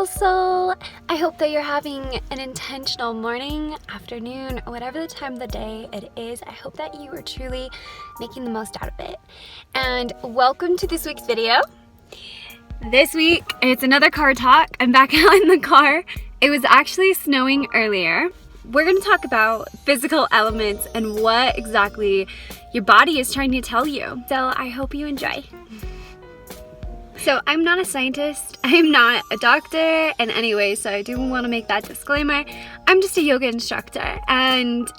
soul. I hope that you're having an intentional morning, afternoon, or whatever the time of the day it is. I hope that you are truly making the most out of it. And welcome to this week's video. This week, it's another car talk. I'm back out in the car. It was actually snowing earlier. We're going to talk about physical elements and what exactly your body is trying to tell you. So I hope you enjoy. So I'm not a scientist, I'm not a doctor in any way, so I do want to make that disclaimer. I'm just a yoga instructor, and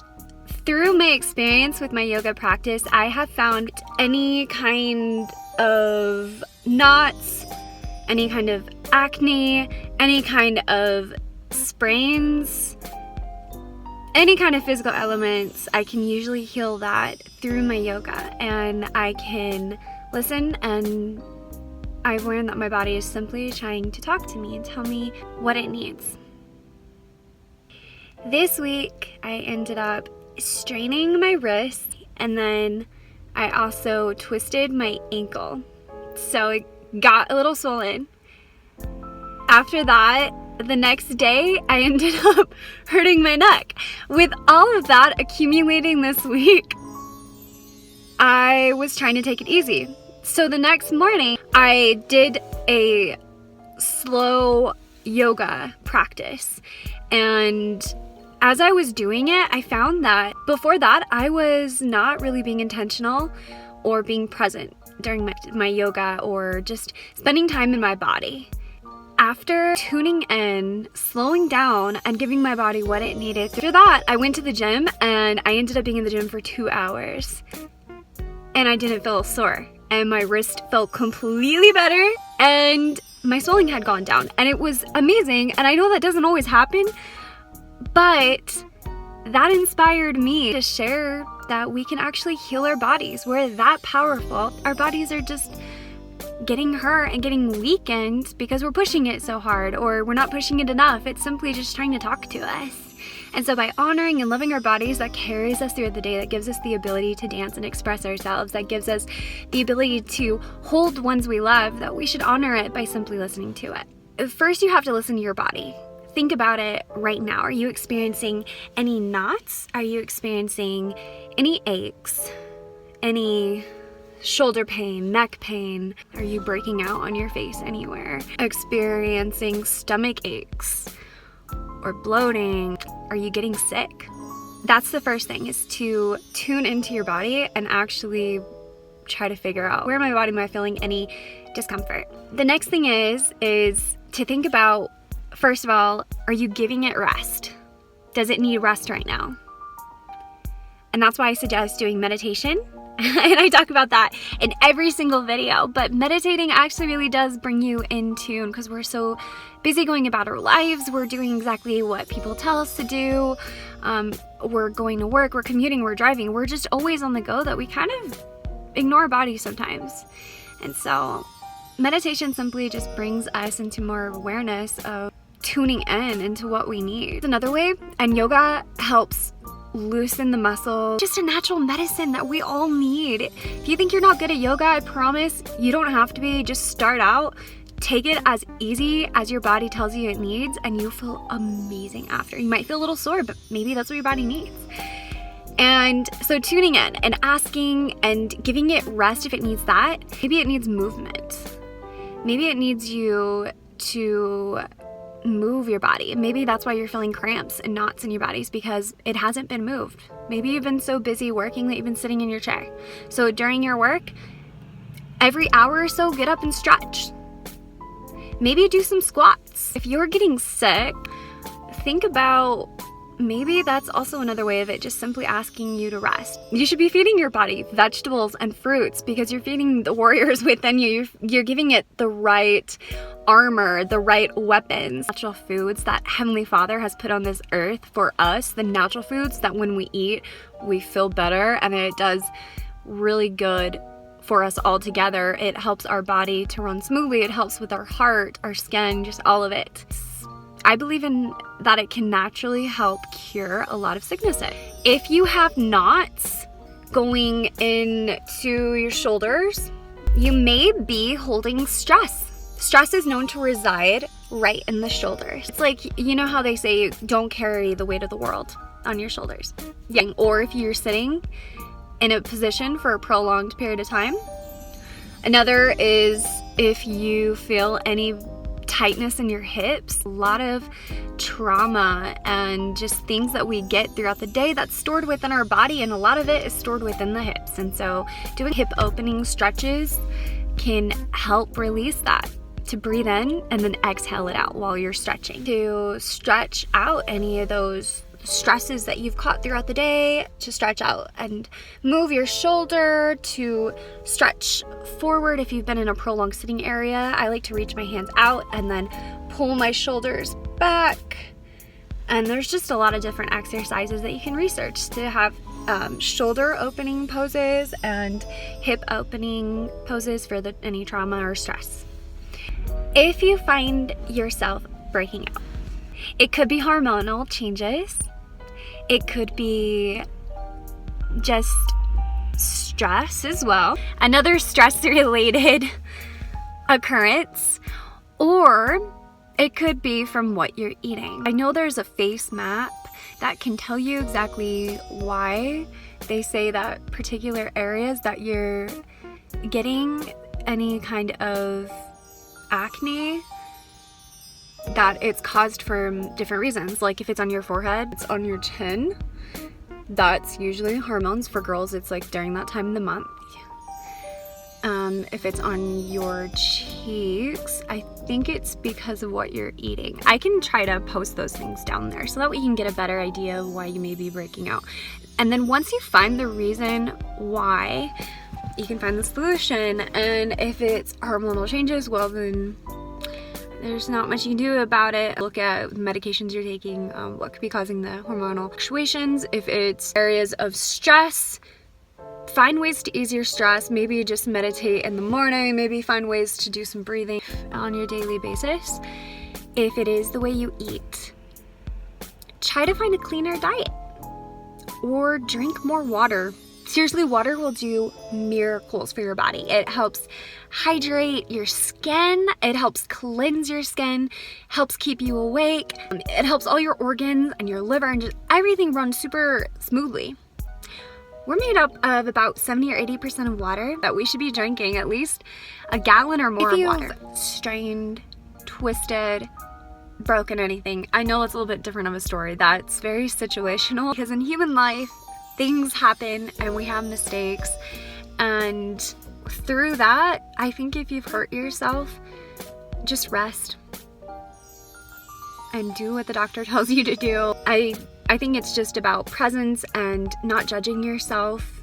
through my experience with my yoga practice, I have found any kind of knots, any kind of acne, any kind of sprains, any kind of physical elements, I can usually heal that through my yoga, and I can listen, and I've learned that my body is simply trying to talk to me and tell me what it needs. This week, I ended up straining my wrist, and then I also twisted my ankle. So it got a little swollen. After that, the next day, I ended up hurting my neck. With all of that accumulating this week, I was trying to take it easy. So the next morning, I did a slow yoga practice. And as I was doing it, I found that before that, I was not really being intentional or being present during my yoga or just spending time in my body. After tuning in, slowing down, and giving my body what it needed, after that, I went to the gym, and I ended up being in the gym for 2 hours. And I didn't feel sore. And my wrist felt completely better, and my swelling had gone down, and it was amazing. And I know that doesn't always happen, but that inspired me to share that we can actually heal our bodies. We're that powerful. Our bodies are just getting hurt and getting weakened because we're pushing it so hard, or we're not pushing it enough. It's simply just trying to talk to us. And so by honoring and loving our bodies, that carries us through the day, that gives us the ability to dance and express ourselves, that gives us the ability to hold ones we love, that we should honor it by simply listening to it. First, you have to listen to your body. Think about it right now. Are you experiencing any knots? Are you experiencing any aches? Any shoulder pain, neck pain? Are you breaking out on your face anywhere? Experiencing stomach aches or bloating? Are you getting sick? That's the first thing, is to tune into your body and actually try to figure out, where in my body am I feeling any discomfort? The next thing is to think about, first of all, are you giving it rest? Does it need rest right now? And that's why I suggest doing meditation. And I talk about that in every single video, but meditating actually really does bring you in tune, because we're so busy going about our lives. We're doing exactly what people tell us to do. We're going to work, we're commuting, we're driving. We're just always on the go that we kind of ignore our bodies sometimes. And so meditation simply just brings us into more awareness of tuning in into what we need. Another way, and yoga helps loosen the muscles. Just a natural medicine that we all need. If you think you're not good at yoga, I promise you don't have to be. Just start out. Take it as easy as your body tells you it needs, and you'll feel amazing after. You might feel a little sore, but maybe that's what your body needs. And so tuning in and asking and giving it rest if it needs that. Maybe it needs movement. Maybe it needs you to move your body. Maybe that's why you're feeling cramps and knots in your bodies, because it hasn't been moved. Maybe you've been so busy working that you've been sitting in your chair. So during your work, every hour or so, get up and stretch. Maybe do some squats. If you're getting sick, think about, maybe that's also another way of it, just simply asking you to rest. You should be feeding your body vegetables and fruits, because you're feeding the warriors within you. You're giving it the right armor, the right weapons. Natural foods that Heavenly Father has put on this earth for us, the natural foods that when we eat, we feel better, and it does really good for us all together. It helps our body to run smoothly. It helps with our heart, our skin, just all of it. I believe in that it can naturally help cure a lot of sicknesses. If you have knots going into your shoulders, you may be holding stress. Stress is known to reside right in the shoulders. It's like, you know how they say don't carry the weight of the world on your shoulders. Yeah. Or if you're sitting in a position for a prolonged period of time. Another is if you feel any tightness in your hips. A lot of trauma and just things that we get throughout the day that's stored within our body, and a lot of it is stored within the hips. And so doing hip opening stretches can help release that, to breathe in and then exhale it out while you're stretching, to stretch out any of those stresses that you've caught throughout the day, to stretch out and move your shoulder, to stretch forward if you've been in a prolonged sitting area. I like to reach my hands out and then pull my shoulders back. And there's just a lot of different exercises that you can research to have shoulder opening poses and hip opening poses for any trauma or stress. If you find yourself breaking out, it could be hormonal changes. It could be just stress as well, another stress-related occurrence, or it could be from what you're eating. I know there's a face map that can tell you exactly why they say that particular areas that you're getting any kind of acne, that it's caused from different reasons. Like if it's on your forehead, it's on your chin, that's usually hormones. For girls, it's like during that time of the month. If it's on your cheeks, I think it's because of what you're eating. I can try to post those things down there so that we can get a better idea of why you may be breaking out. And then once you find the reason why, you can find the solution. And if it's hormonal changes, well then there's not much you can do about it. Look at medications you're taking, what could be causing the hormonal fluctuations. If it's areas of stress, find ways to ease your stress. Maybe just meditate in the morning, maybe find ways to do some breathing on your daily basis. If it is the way you eat, try to find a cleaner diet or drink more water. Seriously, water will do miracles for your body. It helps hydrate your skin. It helps cleanse your skin, helps keep you awake. It helps all your organs and your liver and just everything run super smoothly. We're made up of about 70 or 80% of water, that we should be drinking at least a gallon or more of water. If you've strained, twisted, broken anything, I know it's a little bit different of a story. That's very situational, because in human life, things happen and we have mistakes. And through that, I think if you've hurt yourself, just rest and do what the doctor tells you to do. I think it's just about presence and not judging yourself,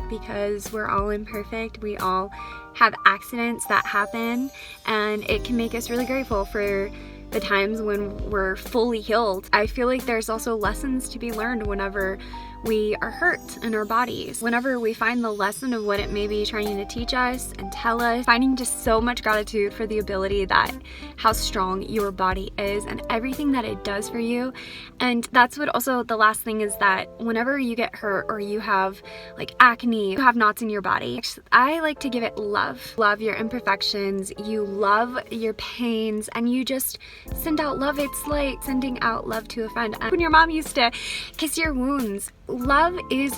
because we're all imperfect. We all have accidents that happen, and it can make us really grateful for the times when we're fully healed. I feel like there's also lessons to be learned whenever we are hurt in our bodies. Whenever we find the lesson of what it may be trying to teach us and tell us, finding just so much gratitude for the ability that how strong your body is and everything that it does for you. And that's what also the last thing is, that whenever you get hurt or you have like acne, you have knots in your body, I like to give it love. Love your imperfections, you love your pains, and you just send out love. It's like sending out love to a friend. When your mom used to kiss your wounds, love is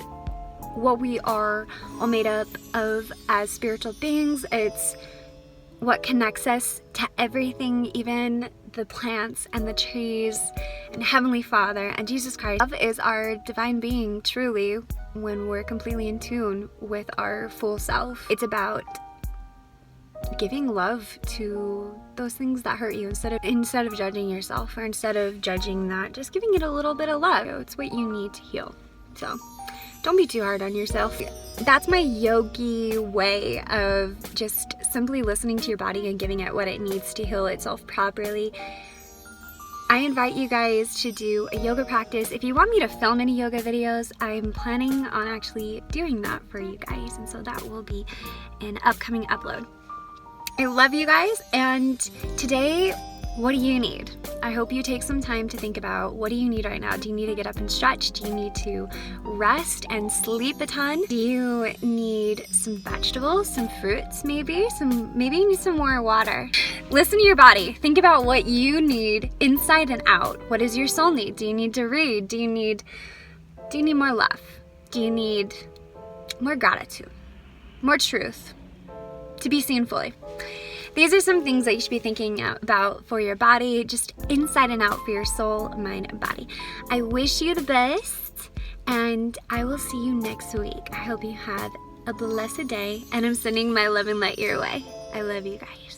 what we are all made up of as spiritual beings. It's what connects us to everything, even the plants and the trees and Heavenly Father and Jesus Christ. Love is our divine being, truly, when we're completely in tune with our full self. It's about giving love to those things that hurt you instead of judging yourself, or instead of judging that, just giving it a little bit of love. It's what you need to heal. So don't be too hard on yourself. That's my yogi way of just simply listening to your body and giving it what it needs to heal itself properly. I invite you guys to do a yoga practice. If you want me to film any yoga videos, I'm planning on actually doing that for you guys, and so that will be an upcoming upload. I love you guys, and today What do you need? I hope you take some time to think about, what do you need right now? Do you need to get up and stretch? Do you need to rest and sleep a ton? Do you need some vegetables, some fruits maybe? Maybe you need some more water. Listen to your body. Think about what you need inside and out. What does your soul need? Do you need to read? Do you need more love? Do you need more gratitude? More truth? To be seen fully? These are some things that you should be thinking about for your body, just inside and out for your soul, mind, and body. I wish you the best, and I will see you next week. I hope you have a blessed day, and I'm sending my love and light your way. I love you guys.